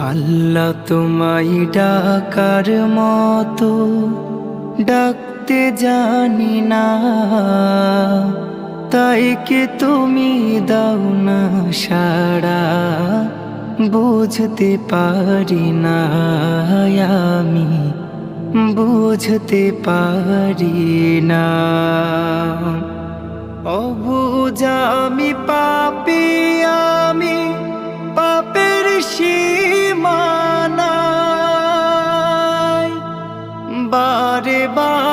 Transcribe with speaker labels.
Speaker 1: আল্লাহ তোমায় ডাকার মতো ডাকতে জানি না, তাই কি তুমি দাও না সাড়া, বুঝতে পারি না আমি, বুঝতে পারি না। অবুঝ আমি পাপী, আমি পাপের সীমানায় বারে বারে